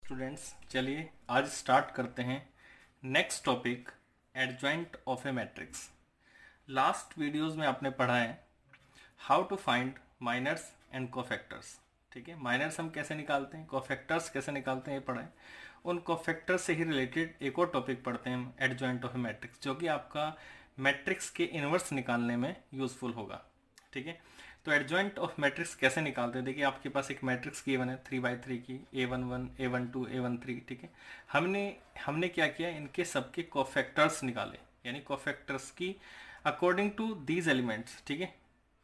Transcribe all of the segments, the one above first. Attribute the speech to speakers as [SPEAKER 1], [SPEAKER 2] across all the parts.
[SPEAKER 1] Students, चलिए आज start करते हैं next topic, adjoint of a matrix. Last videos में आपने पढ़ा है how to find minors and cofactors. ठीक है, माइनर्स हम कैसे निकालते हैं, कोफैक्टर्स कैसे निकालते हैं, ये पढ़ा है। उन कोफैक्टर्स से ही रिलेटेड एक और टॉपिक पढ़ते हैं हम, एडजॉइंट ऑफ ए मैट्रिक्स, जो कि आपका मैट्रिक्स के इनवर्स निकालने में यूजफुल होगा। ठीक है, तो एडजॉइंट ऑफ मैट्रिक्स कैसे निकालते हैं। देखिए, आपके पास एक मैट्रिक्स गिवन है 3x3 की, A11, A12, A13। ठीक है, हमने हमने क्या किया, इनके सबके कोफैक्टर्स निकाले, यानी कोफैक्टर्स की अकॉर्डिंग टू दीज एलिमेंट्स। ठीक है,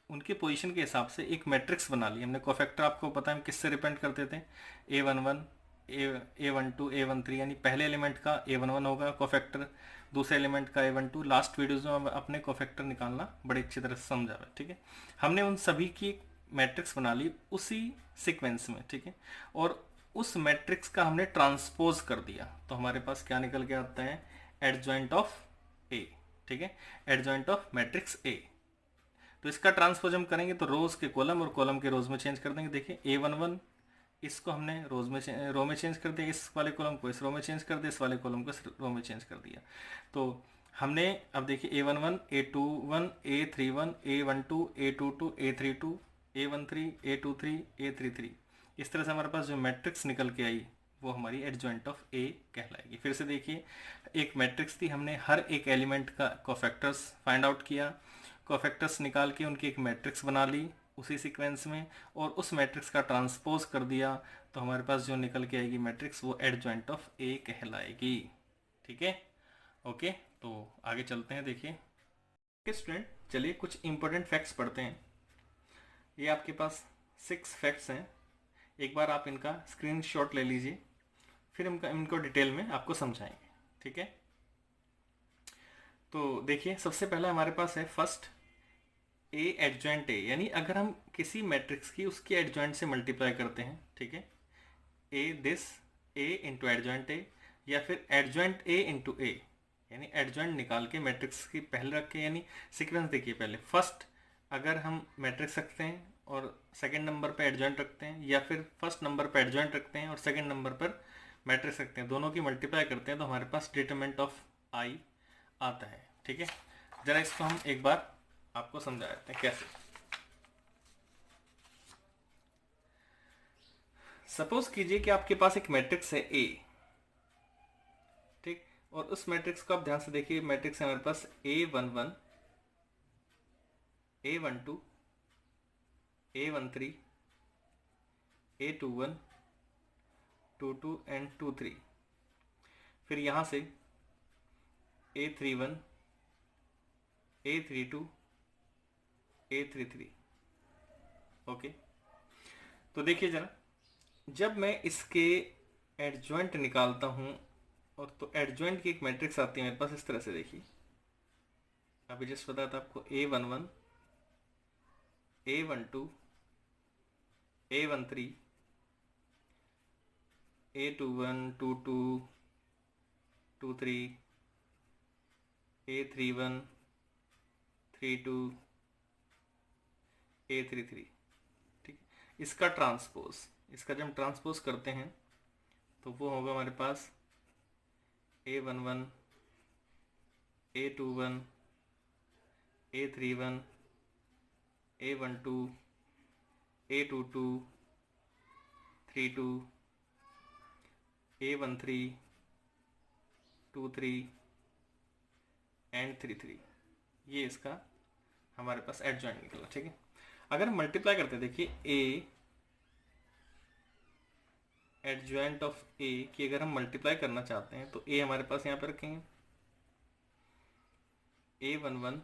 [SPEAKER 1] उनके पोजीशन के हिसाब से एक मैट्रिक्स बना ली हमने। कोफैक्टर आपको पता है हम किससे रिप्रेजेंट करते थे, A11, A12, A13, यानी पहले एलिमेंट का A11 होगा कोफैक्टर, दूसरे एलिमेंट का A12। लास्ट वीडियोज में अपने कोफैक्टर निकालना बड़ी अच्छी तरह से समझा हुआ है। ठीक है, हमने उन सभी की मैट्रिक्स बना ली उसी सीक्वेंस में। ठीक है, और उस मैट्रिक्स का हमने ट्रांसपोज कर दिया, तो हमारे पास क्या निकल के आता है, एडजॉइंट ऑफ ए। ठीक है, एडजॉइंट ऑफ मैट्रिक्स ए। तो इसका ट्रांसपोज हम करेंगे तो रोज के कॉलम और कॉलम के रोज में चेंज कर देंगे। देखिए, A11 इसको हमने रोज में रो में चेंज कर दिया, इस वाले कॉलम को इस रो में चेंज कर दिया, इस वाले कॉलम को इस रो में चेंज कर दिया। तो हमने अब देखिए A11, A21, A31, A12, A22, A32, A13, A23, A33, इस तरह से हमारे पास जो मैट्रिक्स निकल के आई वो हमारी एडजॉइंट ऑफ ए कहलाएगी। फिर से देखिए, एक मैट्रिक्स थी, हमने हर एक एलिमेंट का कोफैक्टर्स फाइंड आउट किया, कोफैक्टर्स निकाल के उनकी एक मैट्रिक्स बना ली उसी सीक्वेंस में, और उस मैट्रिक्स का ट्रांसपोज कर दिया, तो हमारे पास जो निकल के आएगी मैट्रिक्स वो एडजॉइंट ऑफ ए कहलाएगी। ठीक है, ओके, तो आगे चलते हैं। देखिए स्टूडेंट, चलिए कुछ इंपॉर्टेंट फैक्ट्स पढ़ते हैं। ये आपके पास 6 फैक्ट्स हैं, एक बार आप इनका स्क्रीनशॉट ले लीजिए, फिर इनको डिटेल में आपको समझाएंगे। ठीक है, तो देखिए सबसे पहला हमारे पास है फर्स्ट, ए एडजॉइंट ए, यानी अगर हम किसी मैट्रिक्स की उसके एडजॉइंट से मल्टीप्लाई करते हैं, ठीक है, A this, A into adjoint A, या फिर एडजॉइंट ए इंटू ए, यानी एडजॉइंट निकाल के मैट्रिक्स की पहले रख के, यानी सीक्वेंस देखिए, पहले फर्स्ट अगर हम मैट्रिक्स रखते हैं और सेकंड नंबर पर एडजॉइंट रखते हैं, या फिर फर्स्ट नंबर पर एडजॉइंट रखते हैं और सेकंड नंबर पर मैट्रिक्स रखते हैं, दोनों की मल्टीप्लाई करते हैं, तो हमारे पास डिटरमिनेंट ऑफ आई आता है। ठीक है, जरा इसको हम एक बार आपको समझा देते हैं कैसे। सपोज कीजिए कि आपके पास एक मैट्रिक्स है ए, ठीक, और उस मैट्रिक्स को आप ध्यान से देखिए, मैट्रिक्स है हमारे पास A11, A12, A13, A21, 22 and 23। फिर यहां से A31, A32, A33। ओके, तो देखिए जरा, जब मैं इसके एडजॉइंट निकालता हूं, और तो एडजॉइंट की एक मैट्रिक्स आती है मेरे पास इस तरह से। देखिए, अभी जस्ट बताया था आपको, A11, A12, A13, A21, 22, 23, A31, 32, A33। ठीक, इसका ट्रांसपोज, इसका जब हम ट्रांसपोज करते हैं तो वो होगा हमारे पास A11, A21, A31, A12, A22, 32, A13, 23 and 33। ये इसका हमारे पास एडजॉइंट निकला। ठीक है, अगर हम मल्टीप्लाई करते हैं, देखिए ए एडजॉइंट ऑफ ए की अगर हम मल्टीप्लाई करना चाहते हैं तो ए हमारे पास यहाँ पे रखेंगे, A11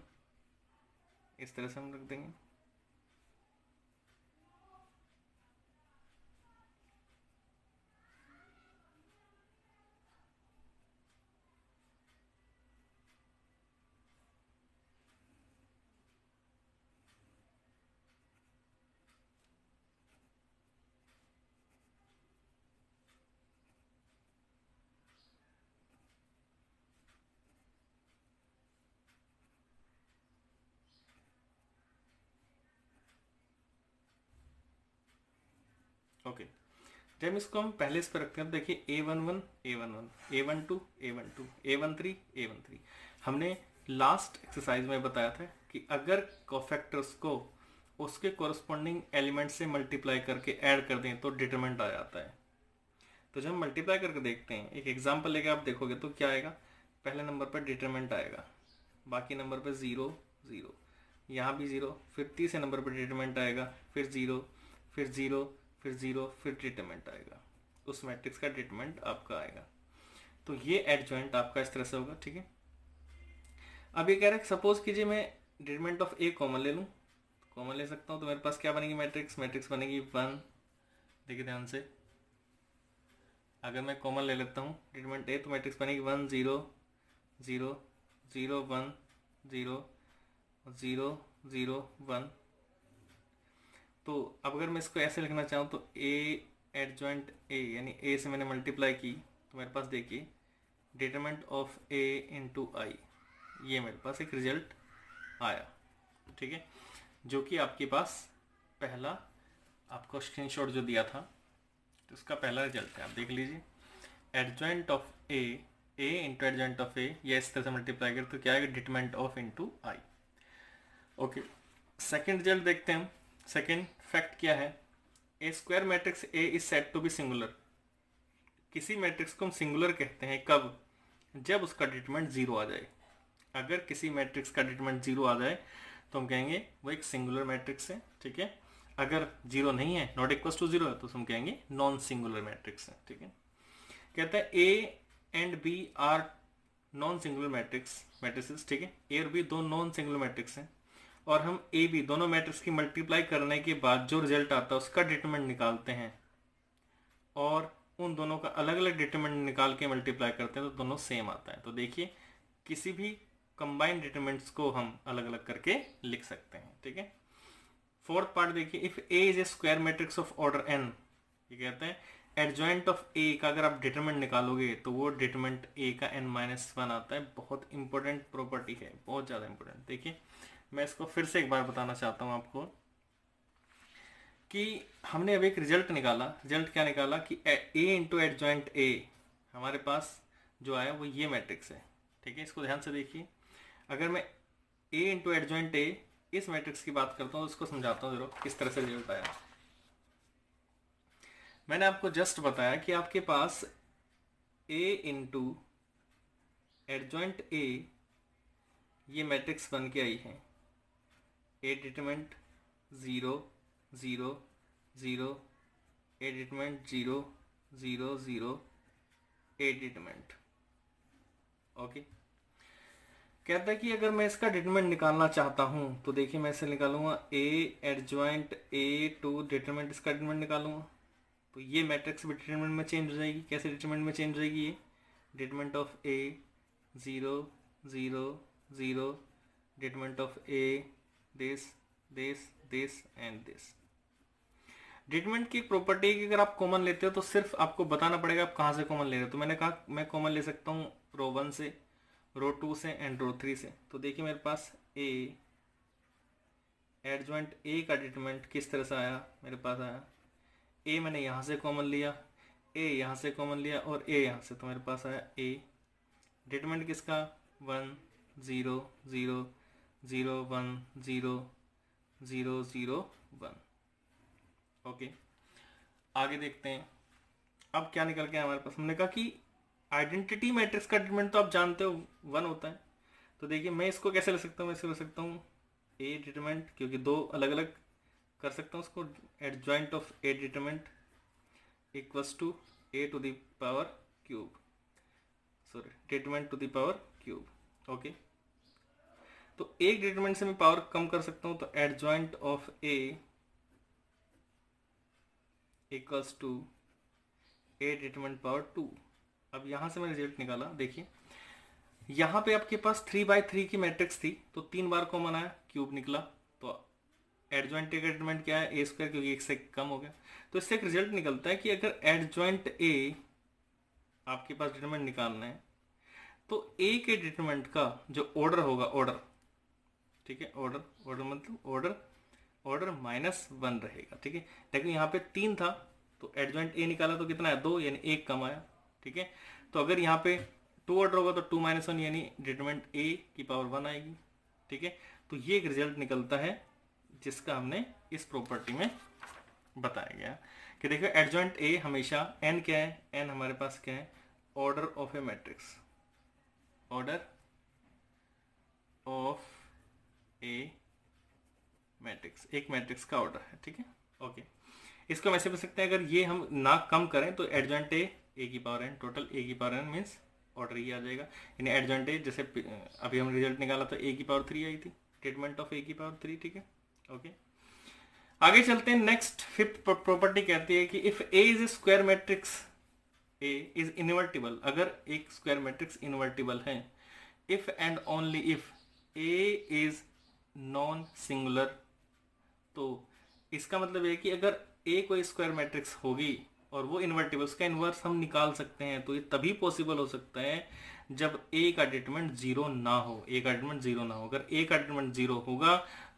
[SPEAKER 1] इस तरह से हम रख देंगे, ओके। जब इसको हम पहले इस पर रखते हैं, देखिए A11 A11, A12 A12, A13 A13। हमने लास्ट एक्सरसाइज में बताया था कि अगर कोफैक्टर्स को उसके कोरस्पॉन्डिंग एलिमेंट से मल्टीप्लाई करके ऐड कर दें तो डिटरमिनेंट आ जाता है। तो जब हम मल्टीप्लाई करके देखते हैं, एक एग्जांपल लेके आप देखोगे तो क्या आएगा, पहले नंबर पर डिटरमिनेंट आएगा, बाकी नंबर पर 0 0, यहाँ भी 0, फिर तीसरे नंबर पर डिटरमिनेंट आएगा, फिर 0, फिर 0, फिर 0, फिर डिटरमिनेंट आएगा। उस मैट्रिक्स का डिटरमिनेंट आपका आएगा। तो ये एडजॉइंट आपका इस तरह से होगा, ठीक है। अब ये कह रहा है सपोज कीजिए मैं डिटरमिनेंट ऑफ ए कॉमन ले लूँ, कॉमन ले सकता हूँ, तो मेरे पास क्या बनेगी मैट्रिक्स, मैट्रिक्स बनेगी 1। देखिए ध्यान से, अगर मैं कॉमन ले लेता हूँ डिटरमिनेंट ए तो मैट्रिक्स बनेगी 1 0 0 0 1 0 0 0 1। तो अब अगर मैं इसको ऐसे लिखना चाहूँ तो ए एडजॉइंट ए, यानी ए से मैंने मल्टीप्लाई की तो मेरे पास देखिए डिटरमिनेंट ऑफ ए इंटू आई, ये मेरे पास एक रिजल्ट आया, ठीक है, जो कि आपके पास पहला आपको स्क्रीनशॉट जो दिया था तो उसका पहला रिजल्ट है, आप देख लीजिए। Adjoint of A into adjoint of A, ये इस तरह से मल्टीप्लाई करें तो क्या आएगा, determinant of into I. Okay, second result देखते हैं हम। सेकेंड फैक्ट क्या है, A square matrix A is said to be singular. किसी मैट्रिक्स को हम सिंगुलर कहते हैं कब, जब उसका डिटरमिनेंट 0 आ जाए। अगर किसी मैट्रिक्स का डिटरमिनेंट 0 आ जाए तो हम कहेंगे वो एक सिंगुलर मैट्रिक्स है, ठीक है। अगर 0 नहीं है, नॉट इक्वल टू 0 है, तो हम कहेंगे नॉन सिंगुलर मैट्रिक्स है, ठीक है। कहता है A and B are non singular matrix, ठीक है। ए और बी दो नॉन सिंगुलर मैट्रिक्स हैं और हम ए बी दोनों मैट्रिक्स की मल्टीप्लाई करने के बाद जो रिजल्ट आता है उसका डिटरमिनेंट निकालते हैं और उन दोनों का अलग अलग डिटरमिनेंट निकाल के मल्टीप्लाई करते हैं तो दोनों सेम आता है। तो देखिए किसी भी कंबाइंड डिटरमिनेंट्स को हम अलग अलग करके लिख सकते हैं, ठीक है। फोर्थ पार्ट देखिए, if A is a square matrix of order n, ये कहते हैं एडजॉइंट ऑफ ए का अगर आप डिटरमिनेंट निकालोगे तो वो डिटरमिनेंट ए का n-1 आता है। बहुत इंपॉर्टेंट प्रॉपर्टी है, बहुत ज्यादा इंपॉर्टेंट। देखिए मैं इसको फिर से एक बार बताना चाहता हूं आपको कि हमने अब एक रिजल्ट निकाला। रिजल्ट क्या निकाला कि ए इंटू एडजॉइंट ए, हमारे पास जो आया वो ये मैट्रिक्स है, ठीक है। इसको ध्यान से देखिए, अगर मैं ए इंटू एडजॉइंट ए इस मैट्रिक्स की बात करता हूँ तो उसको समझाता हूँ जरूर किस तरह से रिजल्ट आया। मैंने आपको जस्ट बताया कि आपके पास ए इंटू एडजॉइंट ए ये मैट्रिक्स बन के आई है, ए डिटरमिनेंट 0 0 0, ए डिटरमिनेंट 0 0 0, ए डिटरमिनेंट। ओके, कहता है कि अगर मैं इसका डिटरमिनेंट निकालना चाहता हूं तो देखिए मैं इसे निकालूंगा A adjoint A to determinant, इसका डिटरमिनेंट निकालूंगा तो ये मैट्रिक्स भी डिटरमिनेंट में चेंज हो जाएगी। कैसे डिटरमिनेंट में चेंज हो जाएगी, ये determinant of A 0 0 0, determinant of A this this this and this. Determinant की एक प्रॉपर्टी है कि अगर आप कॉमन लेते हो तो सिर्फ आपको बताना पड़ेगा आप कहाँ से कॉमन ले रहे हो। तो मैंने कहा मैं कॉमन ले सकता हूँ रो 1 से, रो 2 से एंड रो 3 से। तो देखिए मेरे पास ए एडजॉइंट ए का डिटरमिनेंट किस तरह से आया, मेरे पास आया ए मैंने यहाँ से कॉमन लिया, ए यहाँ से कॉमन लिया और ए यहाँ से, तो मेरे पास आया ए। डिटरमिनेंट किसका 1 0 0 0 1 0 0 0 1। ओके, आगे देखते हैं अब क्या निकल के हमारे पास। हमने कहा कि आइडेंटिटी मैट्रिक्स का डिटरमिनेंट तो आप जानते हो 1 होता है। तो देखिए मैं इसको कैसे ले सकता हूँ, मैं इसको ले सकता हूँ ए डिटरमिनेंट, क्योंकि दो अलग अलग कर सकता हूँ उसको, adjoint of A determinant equals to A to the power cube, sorry determinant to the power cube. Okay, तो एक डिटरमिनेंट से मैं पावर कम कर सकता हूँ, तो adjoint of A equals to A determinant power 2। अब यहां से मैंने रिजल्ट निकाला, देखिए यहां पे आपके पास 3/3 की मैट्रिक्स थी तो 3 बार कॉमन आया, क्यूब निकला। तो एडजॉइंट ए का डिटरमिनेंट क्या है, ए स्क्वायर, क्योंकि एक से कम हो गया। तो इससे एक रिजल्ट निकलता है कि अगर एडजॉइंट ए आपके पास डिटरमिनेंट निकालना है तो ए के डिटरमिनेंट का जो ऑर्डर होगा, ऑर्डर, ठीक है, ऑर्डर मतलब ऑर्डर -1 रहेगा, ठीक है। लेकिन यहाँ पे 3 था तो एडजॉइंट ए निकाला तो कितना है 2, यानी 1 कम आया। ठीक है, तो अगर यहाँ पे 2 ऑर्डर होगा तो 2 - 1 यानी डिटरमिनेंट ए की पावर 1 आएगी। ठीक है, तो ये एक रिजल्ट निकलता है जिसका हमने इस प्रॉपर्टी में बताया गया कि देखो एडजॉइंट ए हमेशा एन क्या है, एन हमारे पास क्या है, order of a matrix, order of a matrix, एक मैट्रिक्स का ऑर्डर है। ठीक है, ओके, इसको हम ऐसे बता सकते हैं, अगर ये हम ना कम करें तो एडजॉइंट ए की पावर एन, टोटल ए की पावर एन मीन्स ऑर्डर ये आ जाएगा। यानी एडजॉइंट ए, जैसे अभी हम रिजल्ट निकाला तो ए की पावर 3 आई थी, ट्रीटमेंट ऑफ ए की पावर 3। ठीक है, ओके, आगे चलते हैं। नेक्स्ट फिफ्थ प्रॉपर्टी कहती है कि if A is a square matrix, A is invertible, अगर एक स्क्वायर मैट्रिक्स इनवर्टिबल है, if and only if A is non singular, तो इसका मतलब है कि अगर ए कोई स्क्वायर मैट्रिक्स होगी और वो इन्वर्टिबल, उसका इन्वर्स हम निकाल सकते हैं, तो ये तभी पॉसिबल हो सकता है जब ए का डिटरमिनेंट 0 ना हो, ए का डिटरमिनेंट 0 ना हो। अगर ए का डिटरमिनेंट 0 होगा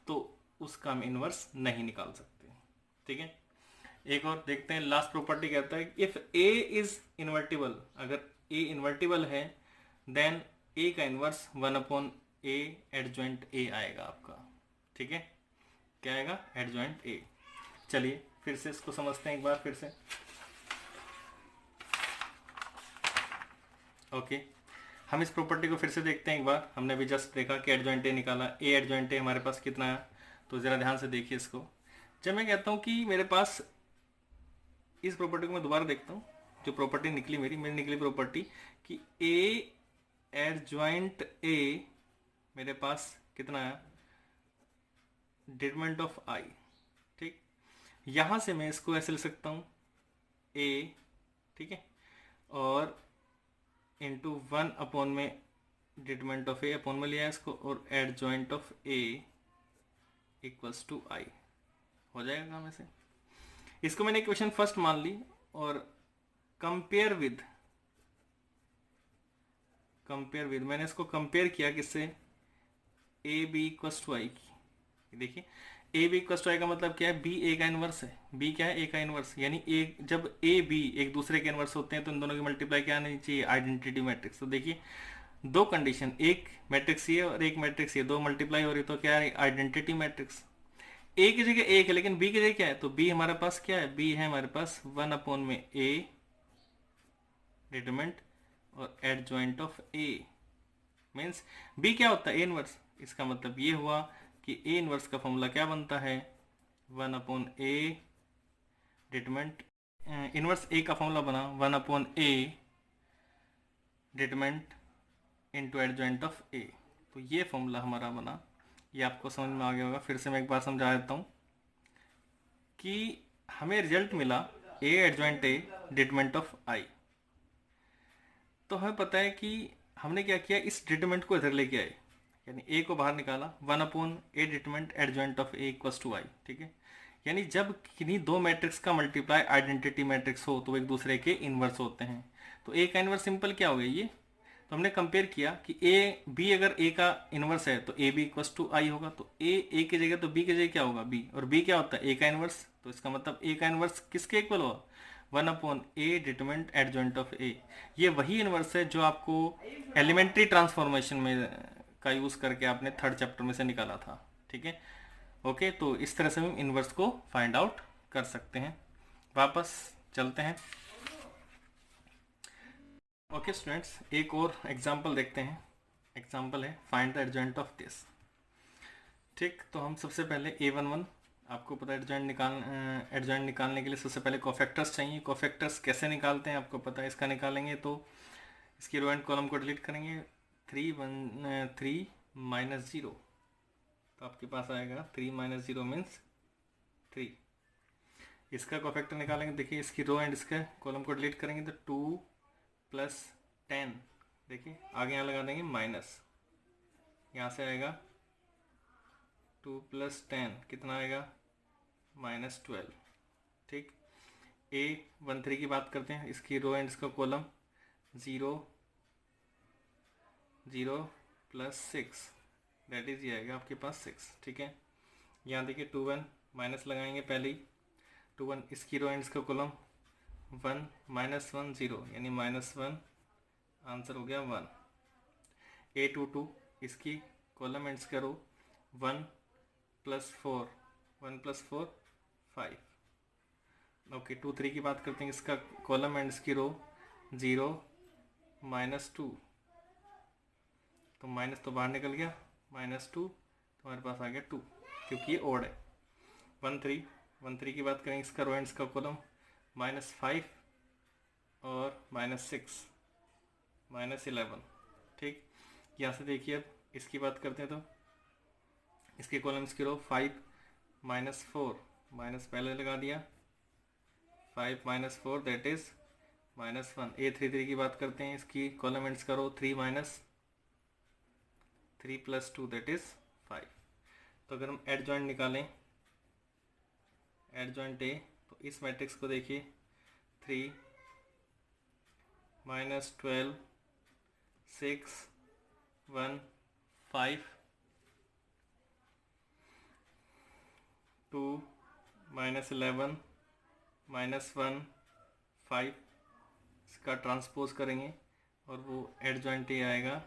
[SPEAKER 1] तो उसका हम इन्वर्स नहीं निकाल सकते। ठीक है, एक और देखते हैं, लास्ट प्रॉपर्टी कहता है इफ ए इज इन्वर्टिबल, अगर ए इन्वर्टिबल है देन ए का इन्वर्स 1/a एडजॉइंट ए आएगा आपका। ठीक है, क्या आएगा, एडजॉइंट ए। चलिए फिर से इसको समझते हैं एक बार फिर से। ओके, हम इस प्रॉपर्टी को फिर से देखते हैं एक बार। हमने अभी जस्ट देखा कि एडजॉइंट ए निकाला, ए एडजॉइंट ए हमारे पास कितना है, तो ज़रा ध्यान से देखिए इसको। जब मैं कहता हूँ कि मेरे पास, इस प्रॉपर्टी को मैं दोबारा देखता हूँ, जो प्रॉपर्टी निकली मेरी निकली प्रॉपर्टी कि ए एडजॉइंट ए मेरे पास कितना है, डिटरमिनेंट ऑफ आई। ठीक, यहां से मैं इसको ऐसे लिख सकता हूं ए, ठीक है, और इंटू 1/, में डिटरमिनेंट ऑफ ए अपॉन में लिया इसको, और adjoint of A equals to I, हो जाएगा काम ऐसे। इसको मैंने इक्वेशन फर्स्ट मान ली और कंपेयर विद मैंने इसको कंपेयर किया किससे, ए बी इक्वल्स टू आई की। देखिए ए बी इक्वल्स टू आई का मतलब क्या है, बी ए का इनवर्स है, बी क्या है, ए का इनवर्स, यानी ए, जब ए बी एक दूसरे के इनवर्स होते हैं तो इन दोनों की मल्टीप्लाई क्या आनी चाहिए, आइडेंटिटी मैट्रिक्स। तो देखिए दो कंडीशन, एक मैट्रिक्स ये और एक मैट्रिक्स ये, दो मल्टीप्लाई हो रही तो क्या है, आइडेंटिटी मैट्रिक्स। ए की जगह एक है लेकिन बी की जगह क्या है, तो बी हमारे पास क्या है, बी है हमारे पास 1/, में ए डिटरमिनेंट और adjoint of A, means B क्या होता है, ए इनवर्स। इसका मतलब ये हुआ कि ए इनवर्स का फॉर्मूला क्या बनता है, 1/a डिटरमिनेंट, इनवर्स ए का फॉर्मूला बना 1/a determinant into adjoint of A. तो ये फॉर्मूला हमारा बना, ये आपको समझ में आ गया होगा। फिर से मैं एक बार समझा देता हूँ कि हमें रिजल्ट मिला A adjoint A determinant of I, तो हमें पता है कि हमने क्या किया, इस डिटरमिनेंट को इधर लेके आए, यानी ए को बाहर निकाला, 1/a determinant adjoint of A equals to I. ठीक है, यानी जब किन्हीं दो मैट्रिक्स का मल्टीप्लाई आइडेंटिटी मैट्रिक्स हो तो वो एक दूसरे के इनवर्स होते हैं। तो ए का इनवर्स सिंपल क्या हो गया ये, तो हमने कंपेयर किया कि ए बी, अगर ए का इनवर्स है तो ए बी इक्वल्स टू आई होगा, तो ए की जगह तो बी की जगह क्या होगा, बी, और बी क्या होता है, ए का इनवर्स। तो इसका मतलब ए का इनवर्स किसके इक्वल होगा, 1/a determinant adjoint of A. ये वही इनवर्स है जो आपको एलिमेंट्री ट्रांसफॉर्मेशन में का यूज करके आपने थर्ड चैप्टर में से निकाला था। ठीक है, ओके, तो इस तरह से हम इनवर्स को फाइंड आउट कर सकते हैं। वापस चलते हैं। ओके स्टूडेंट्स, एक और एग्जांपल देखते हैं। एग्जांपल है find the adjoint of this. ठीक, तो हम सबसे पहले A11, आपको पता है एडजॉइंट निकालने के लिए सबसे पहले कोफैक्टर्स चाहिए। कोफैक्टर्स कैसे निकालते हैं आपको पता है, इसका निकालेंगे तो इसकी रो एंड कॉलम को डिलीट करेंगे, 3 - 0, तो आपके पास आएगा 3 - 0 मीन्स 3। इसका कोफैक्टर निकालेंगे, देखिए इसकी रो एंड इसका कॉलम को डिलीट करेंगे तो 2 + 10, देखिए आगे यहाँ लगा देंगे माइनस, यहाँ से आएगा 2 + 10 कितना आएगा, -12। ठीक, A13 की बात करते हैं, इसकी रो एंड इसका कॉलम 0 0 + 6, दैट इज ये आएगा आपके पास 6। ठीक है, यहाँ देखिए 2 1 माइनस लगाएंगे पहले ही, 2 1, इसकी रो एंड इसका कॉलम 1 -1 0 यानी -1, आंसर हो गया 1। A22 इसकी कॉलम एंड्स करो 1 + 4, 1 + 4 5। ओके 2 3 की बात करते हैं, इसका कॉलम एंड्स की रो 0 -2, तो माइनस तो बाहर निकल गया, -2 तो हमारे पास आ गया 2 क्योंकि ये ओड है। 1 3 की बात करें, इसका रो एंड्स का कॉलम -5 और -6 -11। ठीक, यहाँ से देखिए अब इसकी बात करते हैं तो इसके कॉलम्स की रो 5 -4, माइनस पहले लगा दिया, 5 -4 दैट इज -1। A33 की बात करते हैं, इसकी कॉलम एंड्स करो 3 + 2 दैट इज 5। तो अगर हम एडजॉइंट निकालें, एडजॉइंट ए, तो इस मैट्रिक्स को देखिए 3 -12 6 1 5 2 -11 -1 5, इसका ट्रांसपोज करेंगे और वो एडजॉइंट ए आएगा।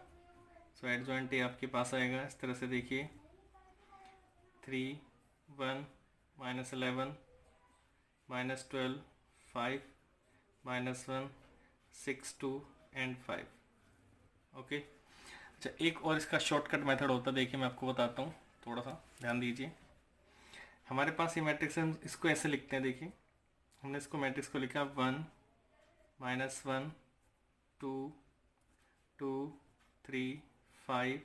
[SPEAKER 1] सो एडजॉइंट ए आपके पास आएगा इस तरह से, देखिए 3 1 -11 -12 5 -1 6 2 एंड 5। ओके, अच्छा एक और इसका शॉर्टकट मेथड होता है, देखिए मैं आपको बताता हूँ, थोड़ा सा ध्यान दीजिए। हमारे पास ये मैट्रिक्स है, हम इसको ऐसे लिखते हैं, देखिए हमने इसको मैट्रिक्स को लिखा 1 -1 2 2 3 5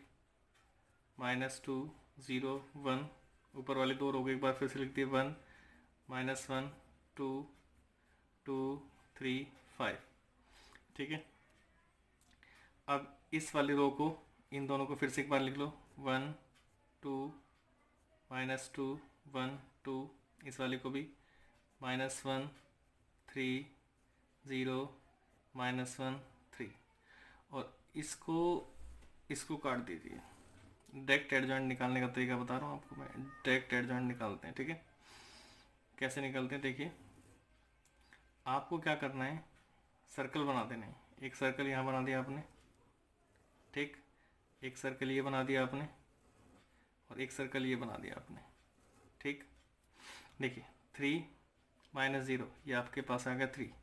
[SPEAKER 1] -2 0 1। ऊपर वाले दो रो को एक बार फिर से लिख दिए 1 -1 2 2 3 5। ठीक है, अब इस वाली रो को, इन दोनों को फिर से एक बार लिख लो 1 2 -2 1 2। इस वाले को भी -1 3 0 -1 3। और इसको काट दीजिए। डायरेक्ट एडजॉइंट निकालने का तरीका बता रहा हूँ आपको मैं, डायरेक्ट एडजॉइंट निकालते हैं। ठीक है, कैसे निकालते हैं, देखिए आपको क्या करना है, सर्कल बना देना है। एक सर्कल यहाँ बना दिया आपने, ठीक, एक सर्कल ये बना दिया आपने और एक सर्कल ये बना दिया आपने। ठीक, देखिए 3 -0 ये आपके पास आ गया 3।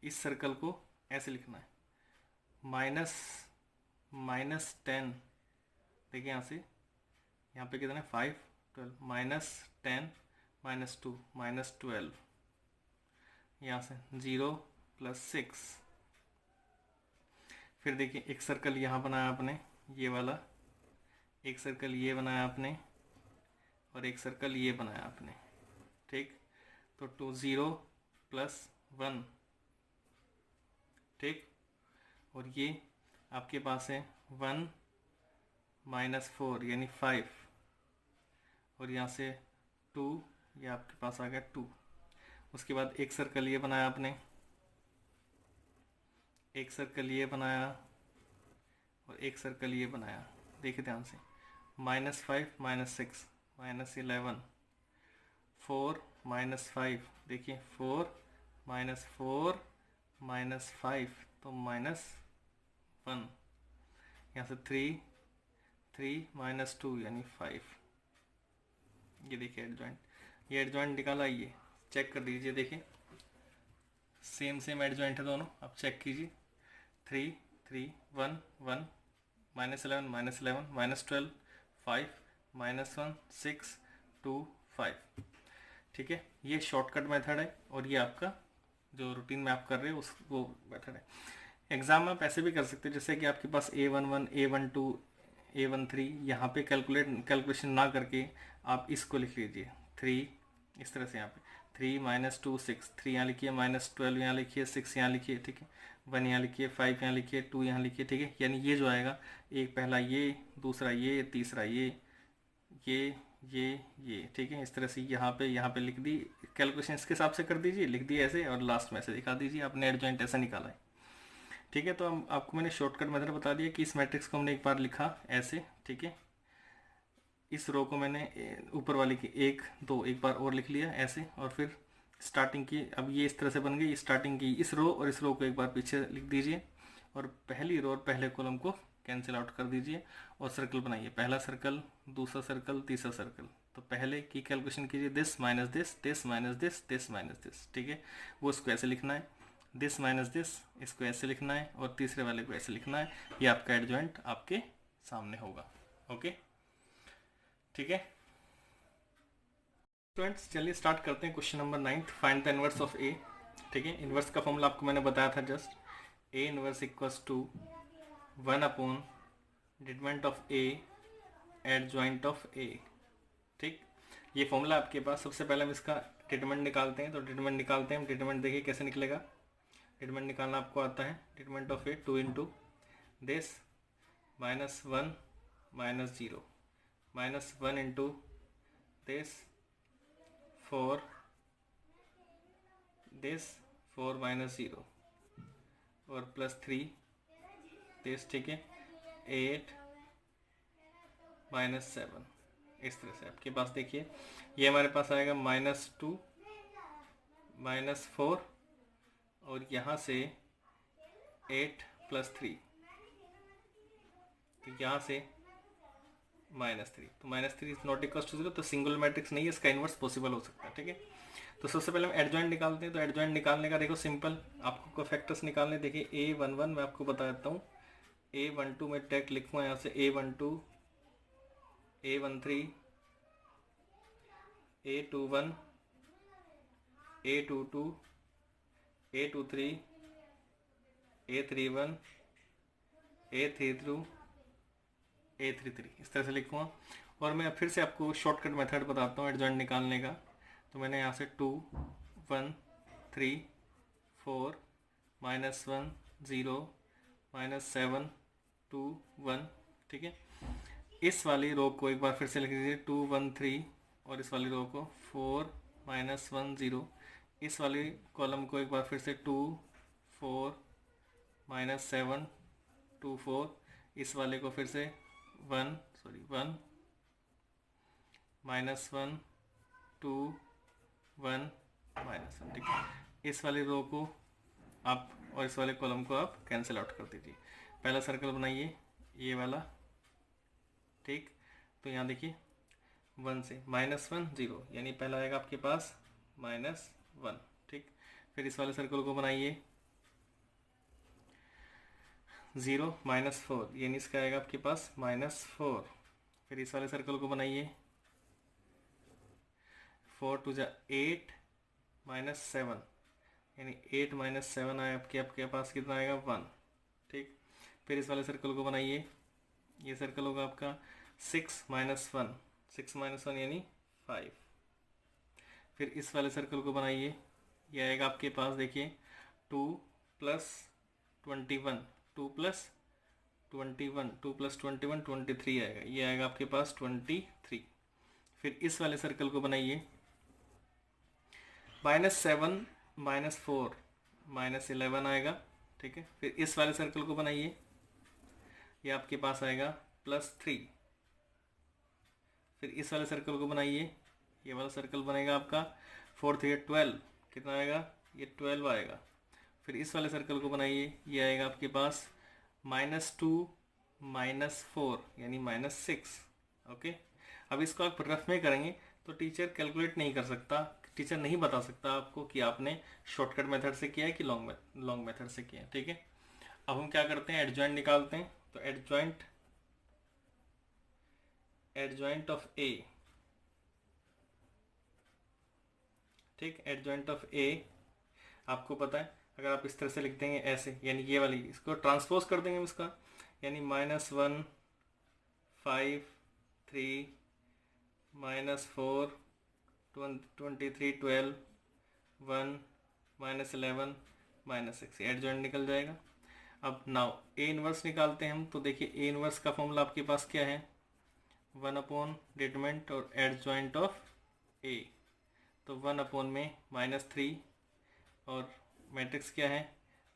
[SPEAKER 1] इस सर्कल को ऐसे लिखना है -10, देखिए यहाँ से, यहाँ पे कितना है 5 12 -10 -2 -12, यहाँ से 0 + 6। फिर देखिए एक सर्कल यहाँ बनाया आपने, ये वाला, एक सर्कल ये बनाया आपने और एक सर्कल ये बनाया आपने। ठीक, तो 0 + 1। ठीक, और ये आपके पास है 1 -4 यानी 5, और यहाँ से 2, ये आपके पास आ गया 2। उसके बाद एक सर्कल ये बनाया आपने, एक सर्कल ये बनाया और एक सर्कल ये बनाया। देखिए ध्यान से, -5 -6 -11 4 -5, देखिए 4 -4 -5 तो -1। यहाँ से 3 -2 यानी 5। ये देखिए एडजॉइंट, ये एडजॉइंट निकाला, ये चेक कर दीजिए, देखिए सेम एडजॉइंट है दोनों, आप चेक कीजिए। 3 3 1 1 -11 -11 -12 5 -1 6 2 5। ठीक है, ये शॉर्टकट मेथड है और ये आपका जो रूटीन में आप कर रहे हो उस वो मेथड है। एग्जाम में आप ऐसे भी कर सकते हैं, जैसे कि आपके पास A11 A12 A13, यहाँ पे कैलकुलेशन ना करके आप इसको लिख लीजिए 3, इस तरह से यहाँ पे 3 -2 6, 3 यहाँ लिखिए, -12 यहाँ लिखिए, 6 यहाँ लिखिए, ठीक है, 1 यहाँ लिखिए, 5 यहाँ लिखिए, 2 यहाँ लिखिए। ठीक है, यानी ये जो आएगा, एक पहला ये, दूसरा ये, तीसरा ये, ठीक है, इस तरह से यहाँ पे लिख दी, कैलकुलेशन इसके हिसाब से कर दीजिए, लिख दिए ऐसे और लास्ट में ऐसे दिखा दीजिए आपने एडजॉइंट ऐसा निकाला है। ठीक है, तो हम आपको मैंने शॉर्टकट मेथड बता दिया कि इस मैट्रिक्स को हमने एक बार लिखा ऐसे। ठीक है, इस रो को मैंने ऊपर वाली की 1 2 एक बार और लिख लिया ऐसे, और फिर स्टार्टिंग की, अब ये इस तरह से बन गई, स्टार्टिंग की इस रो और इस रो को एक बार पीछे लिख दीजिए और पहली रो और पहले कॉलम को कैंसिल आउट कर दीजिए और सर्कल बनाइए, पहला सर्कल, दूसरा सर्कल, तीसरा सर्कल। तो पहले की कैलकुलेशन कीजिए, this minus this, this minus this, this minus this, ठीक है, वो इसको ऐसे लिखना है, दिस माइनस दिस, इसको ऐसे लिखना है और तीसरे वाले को ऐसे लिखना है। ये आपका एडजॉइंट आपके सामने होगा। ओके, ठीक है स्टूडेंट्स, चलिए स्टार्ट करते हैं। Question number 9, find the inverse of A. ठीक है, इनवर्स का फॉर्मूला आपको मैंने बताया था just, A inverse equals to 1 upon determinant of A adjoint of A. ठीक, ये फॉर्मूला आपके पास। सबसे पहले हम इसका डिटरमिनेंट निकालते हैं। तो डिटरमिनेंट निकालते हैं हम। डिटरमिनेंट देखिए कैसे निकलेगा। डिटरमिनेंट निकालना आपको आता है। Determinant of A 2 into this minus 1 minus 0 minus 1 into this 4 this 4 minus 0 और प्लस 3 दिस, ठीक है, 8 माइनस 7। इस तरह से आपके पास देखिए ये हमारे पास आएगा -2 -4 और यहाँ से 8 प्लस 3, तो यहाँ से -3। तो -3 इज नॉट इक्वल टू 0, तो सिंगल मैट्रिक्स नहीं है, इसका इन्वर्स पॉसिबल हो सकता है। ठीक है, तो सबसे पहले हम एडजॉइंट निकालते हैं। तो एडजॉइंट निकालने का देखो सिंपल, आपको कोफैक्टर्स निकालने। देखिए A11 मैं आपको बता देता हूँ, A12 में डायरेक्ट लिखूँगा यहाँ से, A12 A13 A21 A22 A23 A31 A32 A33, इस तरह से लिखूँगा। और मैं फिर से आपको शॉर्टकट मेथड बताता हूँ एडजॉइंट निकालने का। तो मैंने यहाँ से 2 1 3 4 -1 0 -7 2 1, ठीक है। इस वाली रो को एक बार फिर से लिख दीजिए 2 1 3 और इस वाली रो को 4 -1 0। इस वाली कॉलम को एक बार फिर से 2 4 -7 2 4। इस वाले को फिर से 1 -1 2 1 -1, ठीक है। इस वाली रो को आप और इस वाले कॉलम को आप कैंसिल आउट कर दीजिए। पहला सर्कल बनाइए ये वाला, ठीक। तो यहाँ देखिए 1 से -1 0, यानी पहला आएगा आपके पास -1, ठीक। फिर इस वाले सर्कल को बनाइए 0 -4, यानी इसका आएगा आपके पास -4। फिर इस वाले सर्कल को बनाइए 4 2 8 -7, यानी 8 -7 आए आपके पास कितना आएगा 1, ठीक। फिर इस वाले सर्कल को बनाइए, ये सर्कल होगा आपका 6 -1, 6 -1 यानी 5। फिर इस वाले सर्कल को बनाइए, ये आएगा आपके पास देखिए 2 + 21 2 + 21 2 + 21 23 आएगा, ये आएगा आपके पास 23। फिर इस वाले सर्कल को बनाइए -7 -4 -11 आएगा, ठीक है। फिर इस वाले सर्कल को बनाइए, ये आपके पास आएगा +3। फिर इस वाले सर्कल को बनाइए, ये वाला सर्कल बनेगा आपका 4 3 12, कितना आएगा, ये 12 आएगा। फिर इस वाले सर्कल को बनाइए, ये आएगा आपके पास -2 -4 यानी -6, ओके। अब इसको आप रफ में करेंगे तो टीचर कैलकुलेट नहीं कर सकता, टीचर नहीं बता सकता आपको कि आपने शॉर्टकट मेथड से किया है कि लॉन्ग मेथड से किया है, ठीक है। अब हम क्या करते हैं, एडजॉइंट निकालते हैं। तो एडजॉइंट ऑफ ए, ठीक। एडजॉइंट ऑफ ए आपको पता है, अगर आप इस तरह से लिख देंगे ऐसे, यानी ये वाली इसको ट्रांसपोज कर देंगे इसका, यानी -1 5 3 -4 23 12 1 -11 -6, एडजॉइंट निकल जाएगा। अब नाउ ए इनवर्स निकालते हैं हम। तो देखिए ए इनवर्स का फॉर्मूला आपके पास क्या है, 1 अपॉन डिटरमिनेंट और एडजॉइंट ऑफ ए। तो 1 अपॉन में -3 और मैट्रिक्स क्या है,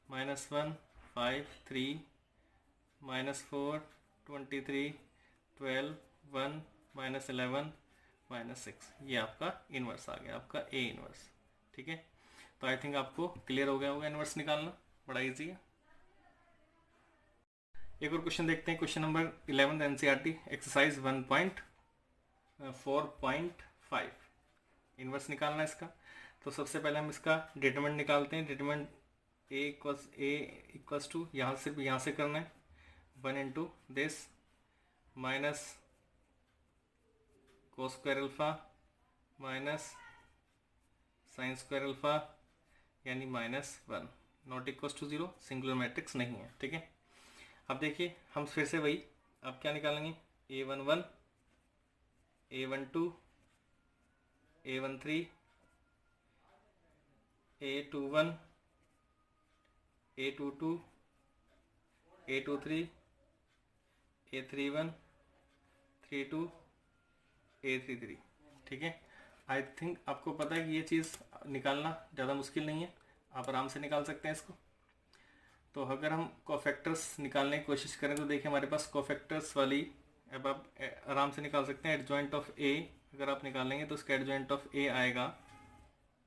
[SPEAKER 1] -1 5 3 -4 23 12 1 -11 -6, ये आपका इनवर्स आ गया, आपका ए इनवर्स, ठीक है, तो आई थिंक आपको क्लियर हो गया होगा इनवर्स निकालना, बड़ा इजी है। एक और क्वेश्चन देखते हैं, question number 11 NCERT exercise 1.4.5 inverse निकालना है इसका। तो सबसे पहले हम इसका डिटरमिनेंट निकालते हैं। डिटरमिनेंट ए इक्वल्स टू यहाँ से करना है 1 into this minus cos square alpha minus sine square alpha यानी -1 not equals to 0, singular matrix नहीं है। ठीक है, अब देखिए हम फिर से वही अब क्या निकालेंगे, A11 A12 A13 A21 A22 A23 A31 32 A33। ठीक है, आई थिंक आपको पता है कि ये चीज़ निकालना ज़्यादा मुश्किल नहीं है, आप आराम से निकाल सकते हैं इसको। तो अगर हम कोफैक्टर्स निकालने की कोशिश करें तो देखिए हमारे पास कोफैक्टर्स वाली, अब आप आराम से निकाल सकते हैं। एडजॉइंट ऑफ ए अगर आप निकालेंगे तो इसका एडजॉइंट ऑफ ए आएगा।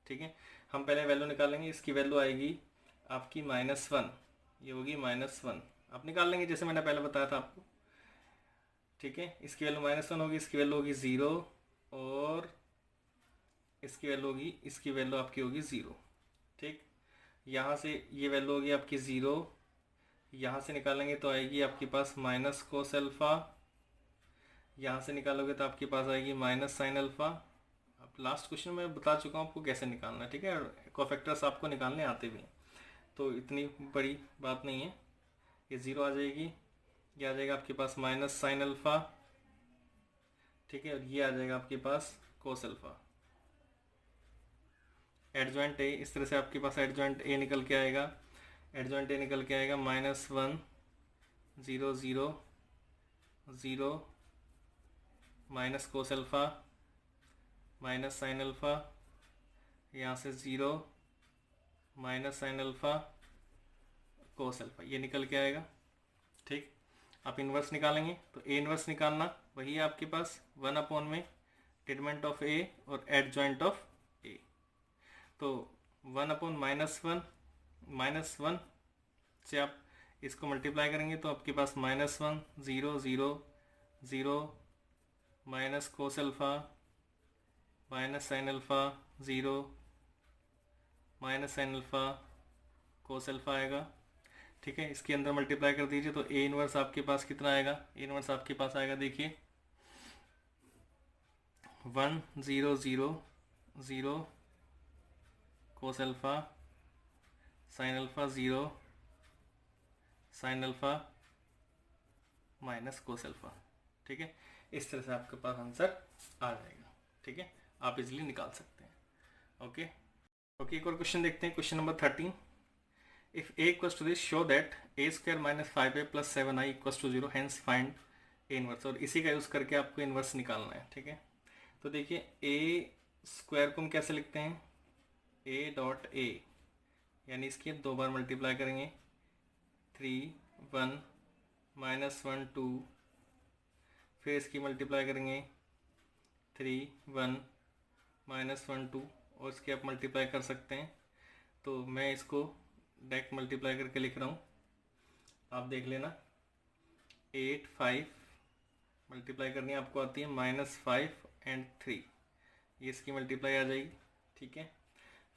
[SPEAKER 1] ठीक है, हम पहले वैल्यू निकालेंगे, इसकी वैल्यू आएगी आपकी -1, ये होगी -1, आप निकाल लेंगे जैसे मैंने पहले बताया था आपको। ठीक है, इसकी वैल्यू -1 होगी, इसकी वैल्यू होगी 0 और इसकी वैल्यू आपकी होगी 0। ठीक, यहाँ से ये वैल्यू होगी आपकी 0, यहाँ से निकालेंगे तो आएगी आपके पास माइनस कोस अल्फा, यहाँ से निकालोगे तो आपके पास आएगी माइनस साइन अल्फा। अब लास्ट क्वेश्चन में बता चुका हूँ आपको कैसे निकालना है। ठीक है, कोफैक्टर्स आपको निकालने आते भी हैं, तो इतनी बड़ी बात नहीं है। ये 0 आ जाएगी, ये आ जाएगा आपके पास माइनस साइन अल्फा। ठीक है, और ये आ जाएगा आपके पास कोस अल्फा। एडजॉइंट ए, इस तरह से आपके पास एडजॉइंट ए निकल के आएगा, -1 0 0 0 minus cos alpha minus sine alpha, यहाँ से 0 minus sine alpha cos alpha, ये निकल के आएगा। ठीक, आप इन्वर्स निकालेंगे तो ए इन्वर्स निकालना वही है आपके पास 1 में डिटरमिनेंट ऑफ ए और एडजॉइंट ऑफ ए। तो 1/-1 से आप इसको मल्टीप्लाई करेंगे तो आपके पास -1 0 0 0 minus cos alpha minus sine alpha 0 minus sine alpha cos alpha आएगा। ठीक है, इसके अंदर मल्टीप्लाई कर दीजिए तो ए इनवर्स आपके पास कितना आएगा, ए इनवर्स आपके पास आएगा देखिए 1 0 0 0 cos alpha sine alpha 0 sine alpha minus cos alpha. ठीक है, इस तरह से आपके पास आंसर आ जाएगा। ठीक है, आप इजीली निकाल सकते हैं। ओके, एक और क्वेश्चन देखते हैं, question number 13। If a equals to this show that a² - 5a + 7i equals to 0, hence find A inverse. और इसी का यूज़ करके आपको इनवर्स निकालना है। ठीक है, तो देखिए a² को हम कैसे लिखते हैं, a.a, यानी इसकी 2 बार मल्टीप्लाई करेंगे 3 1 -1 2, फिर इसकी मल्टीप्लाई करेंगे 3 1 -1 2, और इसकी आप मल्टीप्लाई कर सकते हैं। तो मैं इसको डायरेक्ट मल्टीप्लाई करके लिख रहा हूँ, आप देख लेना। 8 5 मल्टीप्लाई करनी आपको आती है, -5 और 3, ये इसकी मल्टीप्लाई आ जाएगी। ठीक है,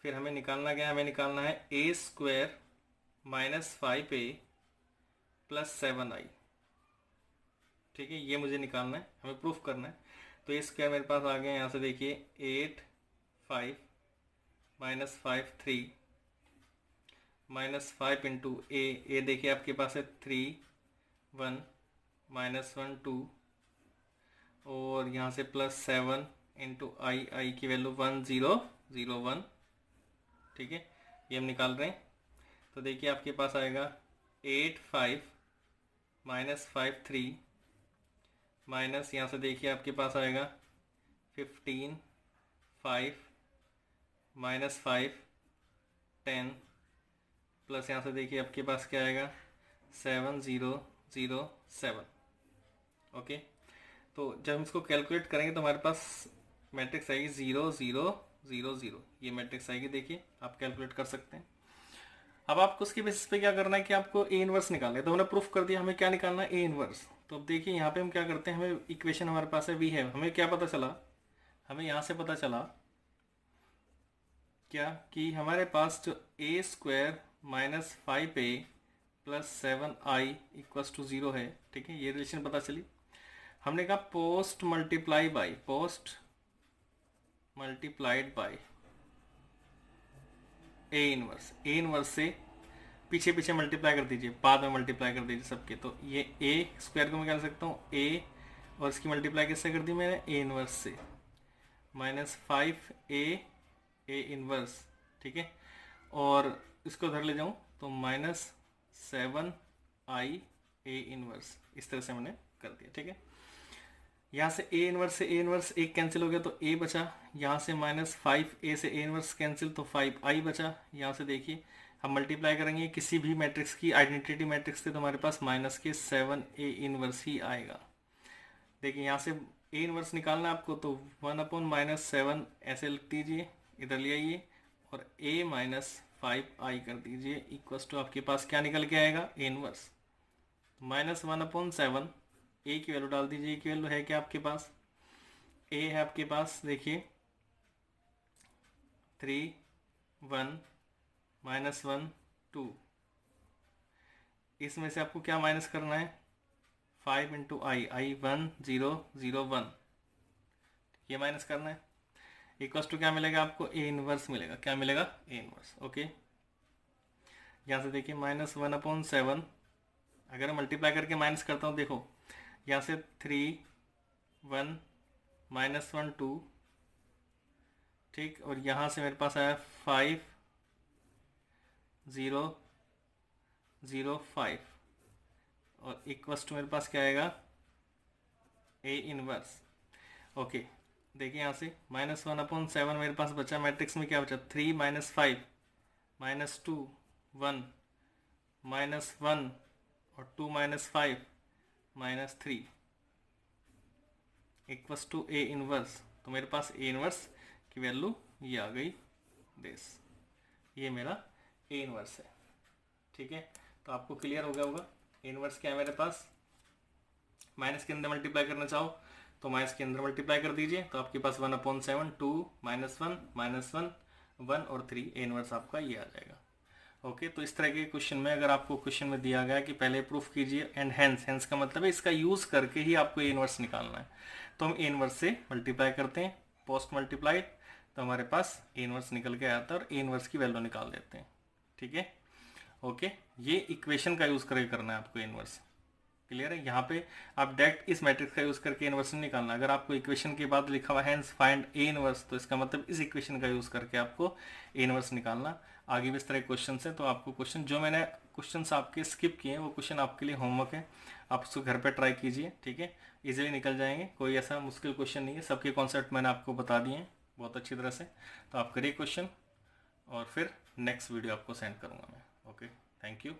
[SPEAKER 1] फिर हमें निकालना क्या है, हमें निकालना है a² - 5a + 7i। ठीक है, ये मुझे निकालना है, हमें प्रूफ करना है। तो a² मेरे पास आ गया, यहाँ से देखिए 8 5 -5 3 -5 इंटू ए देखिए आपके पास है 3 1 -1 2, और यहाँ से +7 इंटू आई की वैल्यू 1 0 0 1। ठीक है, ये हम निकाल रहे हैं। तो देखिए आपके पास आएगा 8 5 -5 3 माइनस, यहाँ से देखिए आपके पास आएगा 15 5 -5 10, प्लस यहाँ से देखिए आपके पास क्या आएगा 7 0 0 7। ओके, तो जब हम इसको कैलकुलेट करेंगे तो हमारे पास मैट्रिक्स आएगी 0 0 0 0, ये मैट्रिक्स आएगी। देखिए आप कैलकुलेट कर सकते हैं। अब आपको उसके बेसिस पे क्या करना है कि आपको ए इनवर्स निकालना है। तो हमने प्रूफ कर दिया, हमें क्या निकालना है, ए इनवर्स। तो अब देखिए यहाँ पे हम क्या करते हैं, हमें इक्वेशन हमारे पास है वी है, हमें क्या पता चला, हमें यहाँ से पता चला क्या कि हमारे पास जो A square minus 5a plus 7i equals to 0 है, ठीक है, ये रिलेशन पता चली। हमने कहा post multiplied by A inverse से पीछे पीछे मल्टीप्लाई कर दीजिए, बाद में मल्टीप्लाई कर दीजिए सबके। तो ये ए स्क्वायर को मैं क्या कर सकता हूँ, ए और इसकी मल्टीप्लाई किससे कर दी मैंने, ए इनवर्स से, माइनस 5a इनवर्स, ठीक है। और इसको उधर ले जाऊँ तो माइनस 7i ए इनवर्स, इस तरह से मैंने कर दिया, ठीक है। यहाँ से ए इनवर्स एक कैंसिल हो गया तो ए बचा, यहाँ से माइनस 5a से ए इनवर्स कैंसिल तो 5i बचा। यहाँ से देखिए हम मल्टीप्लाई करेंगे किसी भी मैट्रिक्स की, आइडेंटिटी मैट्रिक्स थे तो हमारे पास माइनस के 7a इनवर्स ही आएगा। देखिए यहाँ से ए इनवर्स निकालना है आपको, तो 1/-7 ऐसे लिख दीजिए, इधर ले आइए और a माइनस 5i कर दीजिए, इक्वल्स टू आपके पास क्या निकल के आएगा, ए इनवर्स माइनस 1/7। ए की वैल्यू डाल दीजिए, ए की वैल्यू है क्या आपके पास, ए है आपके पास, देखिए 3 1 -1 2, इसमें से आपको क्या माइनस करना है, 5 इंटू आई 1 0 0 1, ये माइनस करना है। इक्वल्स टू क्या मिलेगा आपको, ए इनवर्स मिलेगा, क्या मिलेगा, ए इनवर्स। ओके, यहाँ से देखिए माइनस 1/7, अगर मैं मल्टीप्लाई करके माइनस करता हूँ, देखो यहाँ से 3 1 -1 2, ठीक, और यहाँ से मेरे पास आया 5 0 0 5, और इक्वल्स टू मेरे पास क्या आएगा, ए इनवर्स। ओके, देखिए यहाँ से -1/7 मेरे पास बचा, मैट्रिक्स में क्या बचा, 3 -5 -2 1 -1 और 2 -5 -3 इक्वल्स टू ए इनवर्स। तो मेरे पास ए इनवर्स की वैल्यू ये आ गई, दिस, ये मेरा ए इनवर्स है, ठीक है। तो आपको क्लियर हो गया होगा ए इनवर्स क्या है मेरे पास। माइनस के अंदर मल्टीप्लाई करना चाहो तो माइनस के अंदर मल्टीप्लाई कर दीजिए, तो आपके पास 1/7 2 -1 1 और 3 ए इनवर्स आपका ये आ जाएगा। ओके, तो इस तरह के क्वेश्चन में अगर आपको क्वेश्चन में दिया गया कि पहले प्रूफ कीजिए एंड हेंस का मतलब है इसका यूज करके ही आपको ए इनवर्स निकालना है, तो हम ए इनवर्स से मल्टीप्लाई करते हैं, पोस्ट मल्टीप्लाइड, तो हमारे पास ए इनवर्स निकल के आता है और ए इनवर्स की वैल्यू निकाल देते हैं, ठीक है। ओके, ये इक्वेशन का यूज करके करना है आपको ए इनवर्स, क्लियर है। यहाँ पे आप डायरेक्ट इस मैट्रिक्स का यूज करके इनवर्स नहीं निकालना। अगर आपको इक्वेशन के बाद लिखा हुआ है फाइंड ए इनवर्स, तो इसका मतलब इस इक्वेशन का यूज करके आपको ए इनवर्स निकालना। आगे भी इस तरह क्वेश्चन है, तो आपको क्वेश्चन जो मैंने क्वेश्चन आपके स्किप किए हैं वो क्वेश्चन आपके लिए होमवर्क है, आप उसको घर पे ट्राई कीजिए, ठीक है, इजीली निकल जाएंगे। कोई ऐसा मुश्किल क्वेश्चन नहीं है, सबके कॉन्सेप्ट मैंने आपको बता दिए हैं बहुत अच्छी तरह से। तो आप करिए क्वेश्चन और फिर नेक्स्ट वीडियो आपको सेंड करूँगा मैं। Okay, thank you.